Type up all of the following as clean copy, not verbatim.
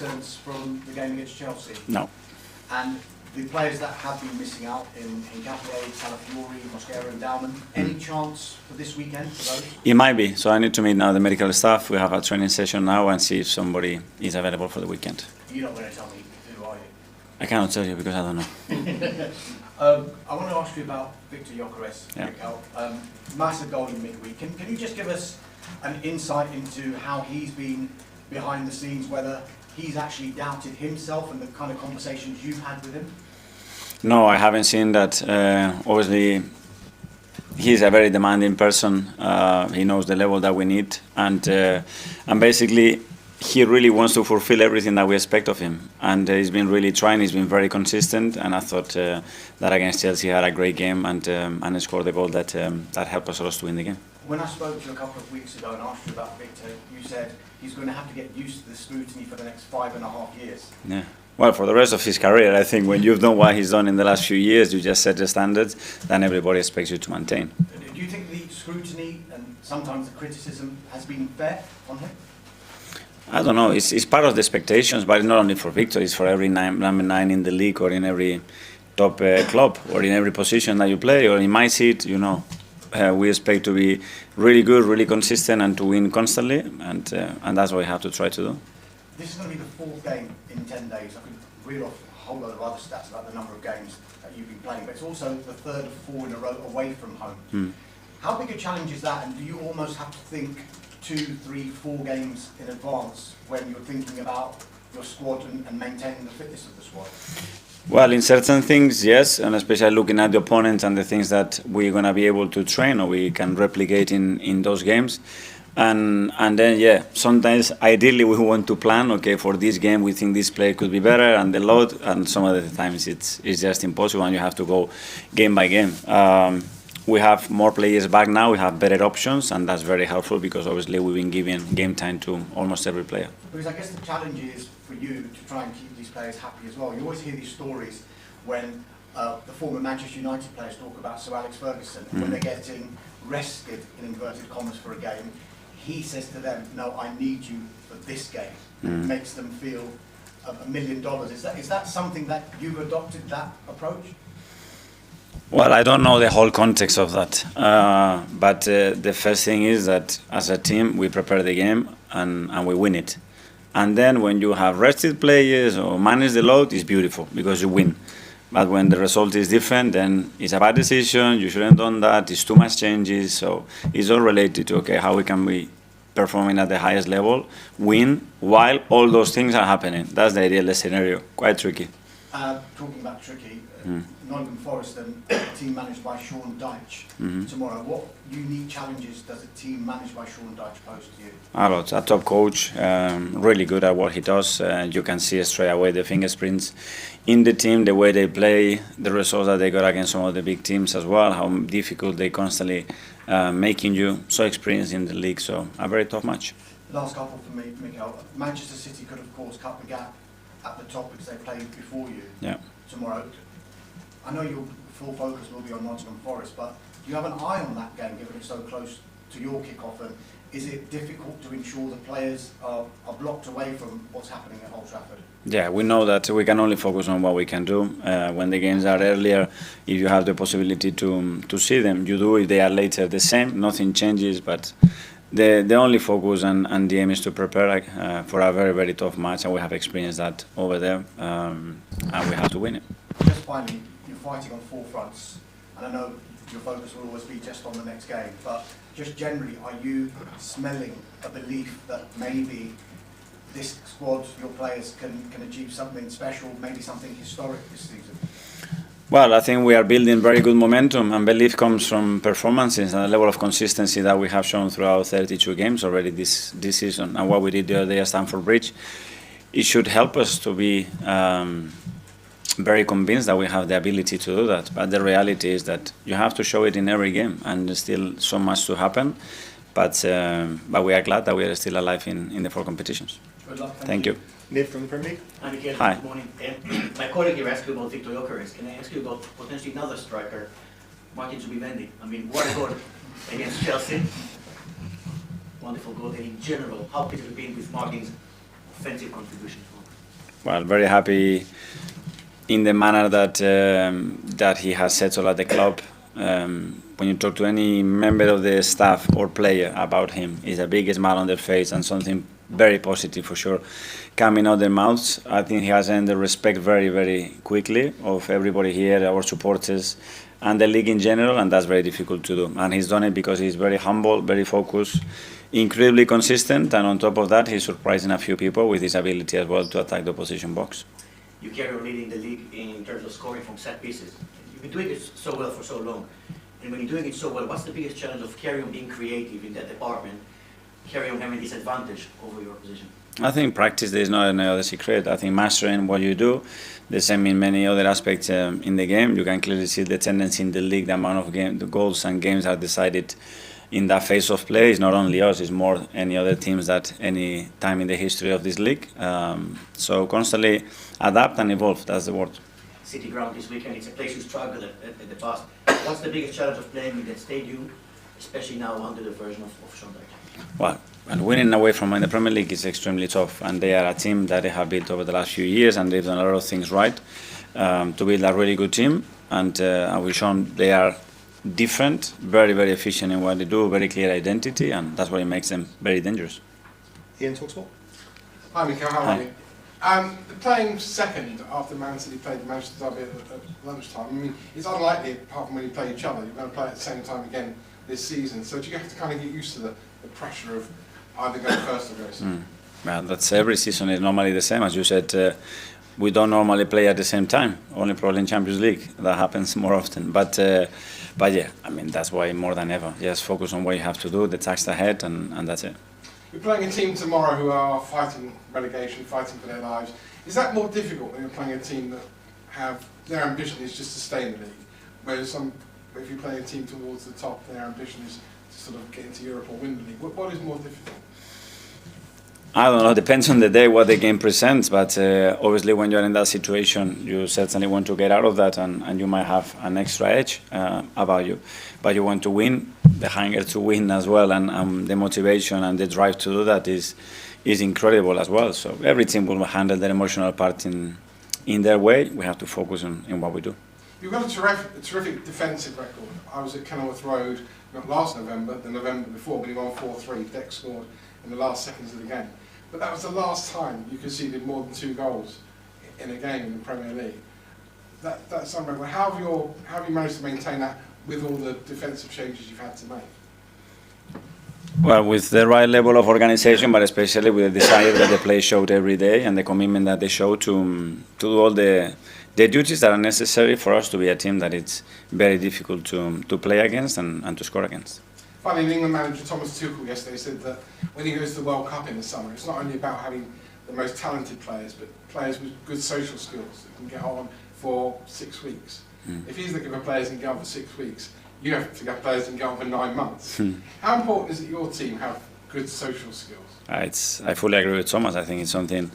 absence from the game against Chelsea? No. And the players that have been missing out in Capier, Calafiori, Mosquera and Dalman, any chance for this weekend for those? It might be. So I need to meet now the medical staff. We have a training session now and see if somebody is available for the weekend. You're not going to tell me who, are you? I cannot tell you because I don't know. I want to ask you about Victor Gyökeres, Yeah. Mikel. Massive goal in midweek. Can you just give us an insight into how he's been behind the scenes, whether he's actually doubted himself and the kind of conversations you've had with him? No, I haven't seen that. Obviously, he's a very demanding person. He knows the level that we need, and basically, he really wants to fulfill everything that we expect of him. And he's been really trying. He's been very consistent, and I thought that against Chelsea he had a great game and scored the goal that helped us to win the game. When I spoke to you a couple of weeks ago and asked you about Victor, you said he's going to have to get used to the scrutiny for the next 5.5 years. Yeah. Well, for the rest of his career, I think when you've done what he's done in the last few years, you just set the standards, then everybody expects you to maintain. Do you think the scrutiny and sometimes the criticism has been fair on him? I don't know. It's part of the expectations, but it's not only for Victor. It's for every number 9 in the league or in every top club or in every position that you play or in my seat. You know, we expect to be really good, really consistent, and to win constantly, and that's what we have to try to do. This is going to be the 4th game in 10 days. I could reel off a whole lot of other stats about the number of games that you've been playing, but it's also the 3rd of 4 in a row away from home. How big a challenge is that, and do you almost have to think 2, 3, 4 games in advance when you're thinking about your squad and maintaining the fitness of the squad? Well, in certain things, yes, and especially looking at the opponents and the things that we're going to be able to train or we can replicate in those games. And then, yeah, sometimes ideally we want to plan, okay, for this game we think this player could be better and the load, and some of the times it's just impossible and you have to go game by game. We have more players back now, we have better options, and that's very helpful because obviously we've been giving game time to almost every player. Because I guess the challenge is for you to try and keep these players happy as well. You always hear these stories when the former Manchester United players talk about Sir Alex Ferguson, when they're getting rested, in inverted commas, for a game. He says to them, no, I need you for this game. It makes them feel $1 million. Is that something that you've adopted, that approach? Well, I don't know the whole context of that, but the first thing is that as a team we prepare the game and we win it. And then when you have rested players or manage the load, it's beautiful because you win. But when the result is different, then it's a bad decision, you shouldn't have done that, it's too much changes. So it's all related to, okay, how we can be performing at the highest level, win, while all those things are happening. That's the ideal scenario. Quite tricky. Talking about tricky, Nottingham Forest and a team managed by Sean Dyche tomorrow. What unique challenges does a team managed by Sean Dyche pose to you? A lot. A top coach, really good at what he does. You can see straight away the fingerprints in the team, the way they play, the results that they got against some of the big teams as well, how difficult they constantly making you so experienced in the league. So a very tough match. Last couple for me, Mikel. Manchester City could, of course, cut the gap at the top because they played before you tomorrow. I know your full focus will be on Nottingham Forest, but do you have an eye on that game, given it's so close to your kick-off? And is it difficult to ensure the players are blocked away from what's happening at Old Trafford? Yeah, we know that we can only focus on what we can do. When the games are earlier, if you have the possibility to see them, you do. If they are later, the same. Nothing changes, but the only focus and the aim is to prepare for a very, very tough match, and we have experienced that over there, and we have to win it. Just finally, you're fighting on 4 fronts, and I know your focus will always be just on the next game, but just generally, are you smelling a belief that maybe this squad, your players, can achieve something special, maybe something historic this season? Well, I think we are building very good momentum, and belief comes from performances and the level of consistency that we have shown throughout 32 games already this season. And what we did the other day at Stamford Bridge, it should help us to be very convinced that we have the ability to do that. But the reality is that you have to show it in every game, and there's still so much to happen. But we are glad that we are still alive in the 4 competitions. Good luck. Thank you. Niv from the Premier League. Hi, Mikel. Hi. Good morning. My colleague here asked you about Victor Gyökeres. Can I ask you about potentially another striker, Martin Zubimendi? I mean, what a goal against Chelsea. Wonderful goal. And in general, how has it been with Martin's offensive contribution? Well, very happy in the manner that that he has settled at the club. When you talk to any member of the staff or player about him, it's a big smile on their face and something very positive for sure coming out their mouths. I think he has earned the respect very, very quickly of everybody here, our supporters, and the league in general, and that's very difficult to do. And he's done it because he's very humble, very focused, incredibly consistent, and on top of that, he's surprising a few people with his ability as well to attack the opposition box. You carry on leading the league in terms of scoring from set pieces. You've been doing it so well for so long. And when you're doing it so well, what's the biggest challenge of carrying on being creative in that department, carrying on having this advantage over your opposition? I think practice, there is not any other secret. I think mastering what you do, the same in many other aspects in the game. You can clearly see the tendency in the league, the amount of the goals and games are decided in that phase of play. It's not only us, it's more any other teams that any time in the history of this league. So constantly adapt and evolve, that's the word. City Ground this weekend, it's a place you struggled at the past. What's the biggest challenge of playing in that stadium, especially now under the version of Sondag? Well, and winning away from the Premier League is extremely tough, and they are a team that they have built over the last few years, and they've done a lot of things right to build a really good team, and we've shown they are different, very, very efficient in what they do, very clear identity, and that's what makes them very dangerous. Ian, Talksport. Hi Mikel, how Hi. are you? Playing second after Man City played the Manchester Derby at lunchtime, I mean, it's unlikely, apart from when you play each other, you're going to play at the same time again this season. So do you have to kind of get used to the pressure of either going first or going second? Well, that's every season is normally the same. As you said, we don't normally play at the same time, only probably in Champions League. That happens more often. But yeah, I mean, that's why more than ever, just focus on what you have to do, the task ahead, and that's it. You're playing a team tomorrow who are fighting relegation, fighting for their lives. Is that more difficult when you're playing a team that have, their ambition is just to stay in the league? Whereas if you play a team towards the top, their ambition is to sort of get into Europe or win the league. What is more difficult? I don't know, it depends on the day what the game presents, but obviously when you're in that situation, you certainly want to get out of that, and you might have an extra edge about you. But you want to win, the hunger to win as well, and the motivation and the drive to do that is incredible as well. So every team will handle their emotional part in their way. We have to focus on what we do. You've got a terrific defensive record. I was at Kenilworth Road, not last November, the November before, but he won 4-3. Deck scored in the last seconds of the game. But that was the last time you conceded more than 2 goals in a game in the Premier League. That's unbelievable. How have you managed to maintain that with all the defensive changes you've had to make? Well, with the right level of organisation, but especially with the desire that the players showed every day and the commitment that they show to do all the duties that are necessary for us to be a team that it's very difficult to play against and to score against. Finally, the England manager Thomas Tuchel yesterday said that when he goes to the World Cup in the summer, it's not only about having the most talented players, but players with good social skills that can get on for 6 weeks. If he's looking for players that can get on for 6 weeks, you have to get players that can get on for 9 months. How important is it your team have good social skills? I fully agree with Thomas. I think it's something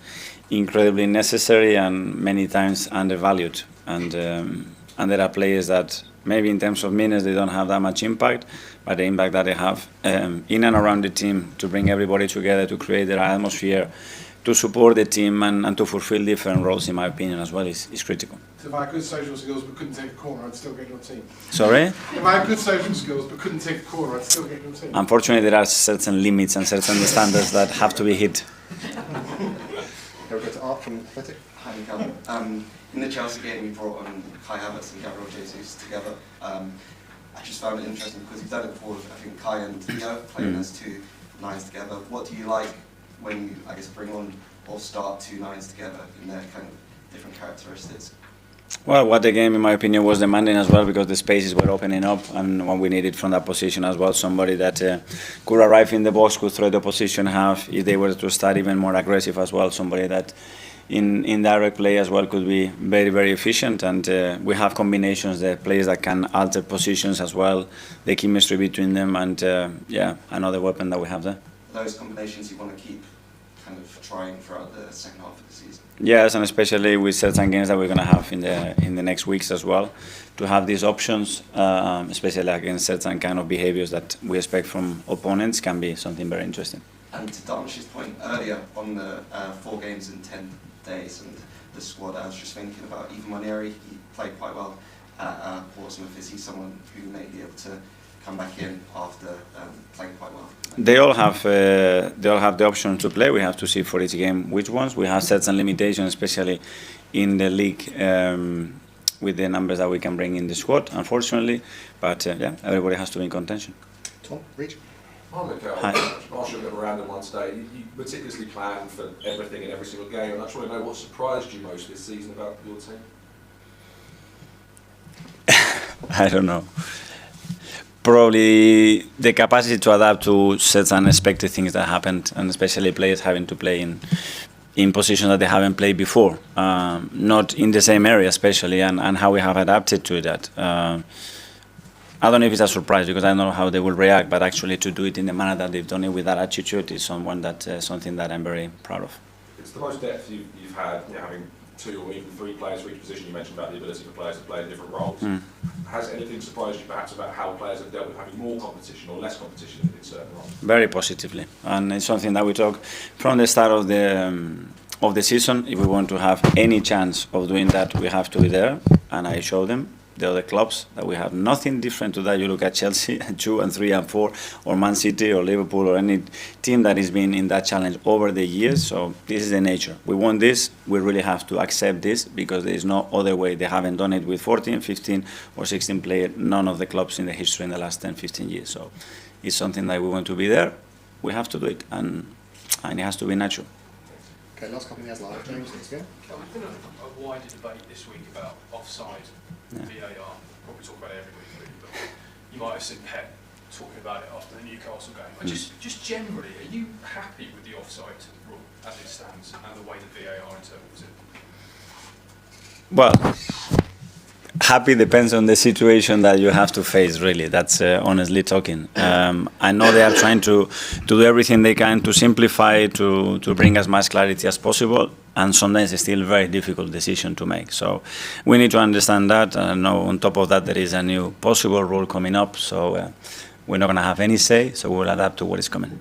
incredibly necessary and many times undervalued. And there are players that maybe in terms of minutes they don't have that much impact, but the impact that they have in and around the team to bring everybody together, to create the atmosphere, to support the team and to fulfill different roles, in my opinion, as well, is critical. So if I had good social skills but couldn't take a corner, I'd still get your team. Sorry? If I had good social skills but couldn't take a corner, I'd still get your team. Unfortunately, there are certain limits and certain standards that have to be hit. We'll go to Art from Athletic. Hi, Mikel. In the Chelsea game, you brought on Kai Havertz and Gabriel Jesus together. I just found it interesting because you've done it before. I think Kai and Theo playing as 2 nines together. What do you like when you, I guess, bring on or start 2 nines together in their kind of different characteristics? Well, what the game, in my opinion, was demanding as well, because the spaces were opening up, and what we needed from that position as well, somebody that could arrive in the box, could throw the opposition half, if they were to start even more aggressive as well, somebody that in direct play as well could be very, very efficient, and we have combinations, the players that can alter positions as well, the chemistry between them, and yeah, another weapon that we have there. Those combinations you want to keep kind of trying throughout the second half of the season? Yes, and especially with certain games that we're going to have in the next weeks as well, to have these options, especially against certain kind of behaviours that we expect from opponents, can be something very interesting. And to Darmish's point earlier on the 4 games in 10 days and the squad. I was just thinking about even Manieri, he played quite well at Portsmouth. Is he someone who may be able to come back in after playing quite well? They all have the option to play. We have to see for each game which ones. We have set some limitations, especially in the league, with the numbers that we can bring in the squad, unfortunately. But yeah, everybody has to be in contention. Tom, Reach. Hi, Mikel. Hi. I'll ask you a bit of a random one today. You meticulously plan for everything in every single game, and I just want to know what surprised you most this season about your team? I don't know. Probably the capacity to adapt to such unexpected things that happened, and especially players having to play in positions that they haven't played before, not in the same area especially, and how we have adapted to that. I don't know if it's a surprise because I don't know how they will react, but actually to do it in the manner that they've done it with that attitude is something that I'm very proud of. It's the most depth you've had, having 2 or even 3 players for each position. You mentioned about the ability for players to play in different roles. Has anything surprised you perhaps about how players have dealt with having more competition or less competition in certain roles? Very positively, and it's something that we talk from the start of the season. If we want to have any chance of doing that, we have to be there, and I show them, the other clubs, that we have nothing different to that. You look at Chelsea, 2 and 3 and 4, or Man City or Liverpool or any team that has been in that challenge over the years. So this is the nature. We want this. We really have to accept this because there is no other way. They haven't done it with 14, 15 or 16 players, none of the clubs in the history in the last 10, 15 years. So it's something that we want to be there. We have to do it, and it has to be natural. Okay, last couple of years live. James, let's go. There's been a wider debate this week about offside, VAR. Probably talk about it every week, really, but you might have seen Pep talking about it after the Newcastle game. But just generally, are you happy with the offside rule as it stands and the way the VAR interprets it? Well, happy depends on the situation that you have to face, really. That's honestly talking. I know they are trying to do everything they can to simplify, to bring as much clarity as possible, and sometimes it's still a very difficult decision to make. So we need to understand that. I know on top of that there is a new possible rule coming up, so we're not going to have any say, so we'll adapt to what is coming.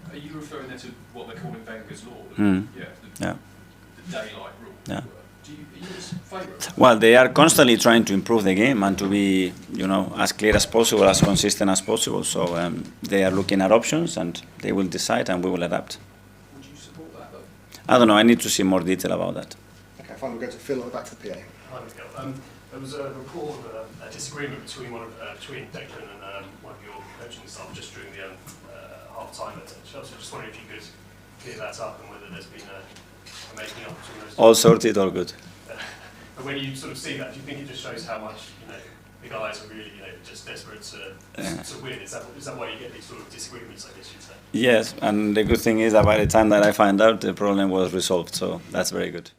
Are you referring there to what they're calling Wenger's law? Yeah. The daylight rule? Yeah. Are you in favour of that? Well, they are constantly trying to improve the game and to be, as clear as possible, as consistent as possible. So they are looking at options, and they will decide, and we will adapt. Would you support that, though? I don't know. I need to see more detail about that. Okay, fine, we'll go to Phil at the back to the PA. Hi, Mikel. There was a report of a disagreement between between Declan and one of your coaching staff just during the half-time at Chelsea. Just wondering if you could clear that up and whether there's been a making up between those two. All sorted, all good. But when you sort of see that, do you think it just shows how much the guys are really just desperate to win? Is that why you get these sort of disagreements, I guess you'd say? Yes, and the good thing is that by the time that I find out, the problem was resolved. So that's very good.